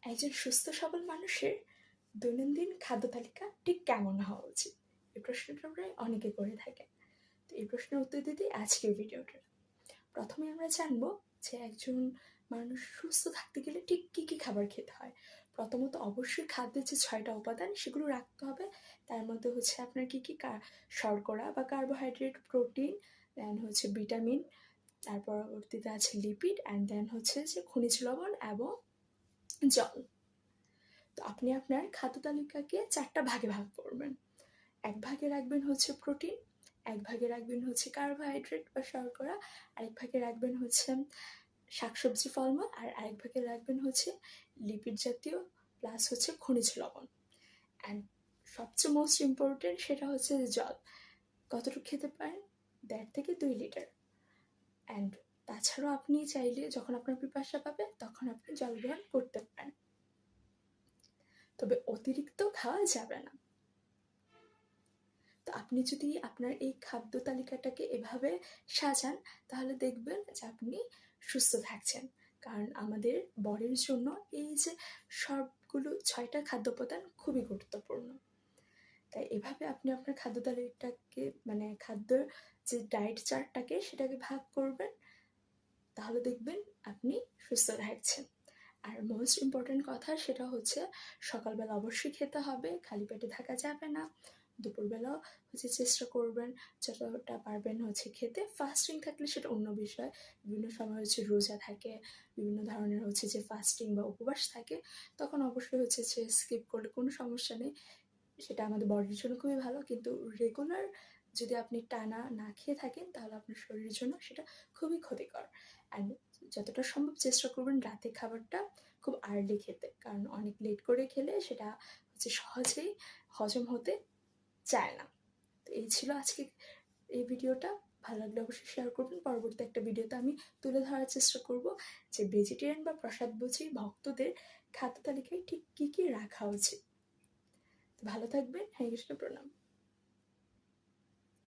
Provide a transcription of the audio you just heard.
একজন সুস্থ সবল মানুষের দৈনন্দিন খাদ্য তালিকা ঠিক কেমন হওয়া উচিত? এই প্রশ্নটা প্রায় অনেকে করে থাকে। তো এই প্রশ্নের উত্তর দিতে আজকের ভিডিওটা। প্রথমে আমরা জানবো যে একজন মানুষ সুস্থ থাকতে গেলে ঠিক কী কী খাবার খেতে হয়। প্রথমত অবশ্যই খাদ্যের যে 6টা উপাদান সেগুলো রাখতে হবে। তার মধ্যে হচ্ছে আপনার কী কী শর্করা বা কার্বোহাইড্রেট, প্রোটিন, দেন হচ্ছে ভিটামিন, তার পরবর্তীতে আছে লিপিড, অ্যান্ড দেন হচ্ছে যে খনিজ লবণ এবং জল। তো আপনি আপনার খাদ্য তালিকাকে 4টা ভাগে ভাগ করবেন। এক ভাগে রাখবেন হচ্ছে প্রোটিন, এক ভাগে রাখবেন হচ্ছে কার্বোহাইড্রেট বা শর্করা, আরেক ভাগে রাখবেন হচ্ছে শাকসবজি ফলমূল, আর আরেক ভাগে রাখবেন হচ্ছে লিপিড জাতীয় প্লাস হচ্ছে খনিজ লবণ। অ্যান্ড সবচেয়ে মোস্ট ইম্পর্টেন্ট সেটা হচ্ছে জল। কতটুকু খেতে পারেন? 1.5 থেকে 2 লিটার। অ্যান্ড তাছাড়াও আপনি চাইলে যখন আপনার পিপাসা পাবে তখন আপনি জল গ্রহণ করতে পারেন, তবে অতিরিক্ত খাওয়া যাবে না। তো আপনি যদি আপনার এই খাদ্য তালিকাটাকে এভাবে সাজান তাহলে দেখবেন যে আপনি সুস্থ থাকছেন। কারণ আমাদের বডির জন্য এই যে সবগুলো 6টা খাদ্য উপাদান খুবই গুরুত্বপূর্ণ। তাই এভাবে আপনি আপনার খাদ্য তালিকাটাকে খাদ্যের যে ডায়েট চার্টটাকে সেটাকে ভাগ করবেন, তাহলে দেখবেন আপনি সুস্থ থাকছেন। আর মোস্ট ইম্পর্টেন্ট কথা সেটা হচ্ছে সকালবেলা অবশ্যই খেতে হবে, খালি পেটে থাকা যাবে না। দুপুরবেলাও হচ্ছে চেষ্টা করবেন যতটা পারবেন হচ্ছে খেতে। ফাস্টিং থাকলে সেটা অন্য বিষয়। বিভিন্ন সময় হচ্ছে রোজা থাকে, বিভিন্ন ধরনের হচ্ছে যে ফাস্টিং বা উপবাস থাকে, তখন অবশ্যই হচ্ছে যে স্কিপ করলে কোনো সমস্যা নেই, সেটা আমাদের বডির জন্য খুবই ভালো। কিন্তু রেগুলার যদি আপনি টানা না খেয়ে থাকেন তাহলে আপনার শরীরের জন্য সেটা খুবই ক্ষতিকর। অ্যান্ড যতটা সম্ভব চেষ্টা করবেন রাতে খাবারটা খুব আর্লি খেতে, কারণ অনেক লেট করে খেলে সেটা হচ্ছে সহজেই হজম হতে চায় না। তো এই ছিল আজকে এই ভিডিওটা। ভালো লাগলে অবশ্যই শেয়ার করবেন। পরবর্তী একটা ভিডিওতে আমি তুলে ধরার চেষ্টা করব যে ভেজিটেরিয়ান বা প্রসাদভোজী ভক্তদের খাদ্য তালিকায় ঠিক কী কী রাখা উচিত। ভালো থাকবেন। হরে কৃষ্ণ, প্রণাম।